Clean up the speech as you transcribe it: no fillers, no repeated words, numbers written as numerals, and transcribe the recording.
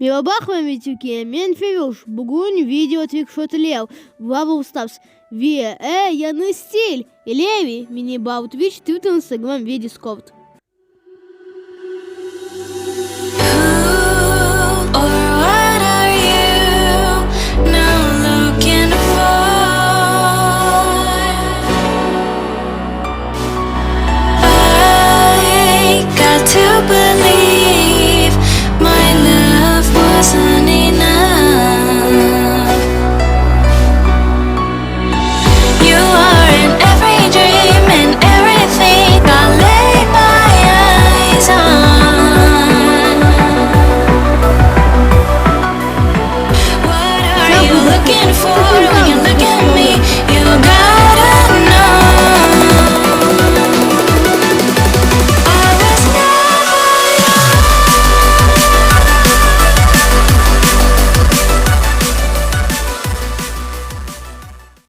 Merhaba Türkiye, men Feruş. Bugün video trik Bravo Stars. Yanı stil. Elevi, mini about which Twitter, Instagram, Discord.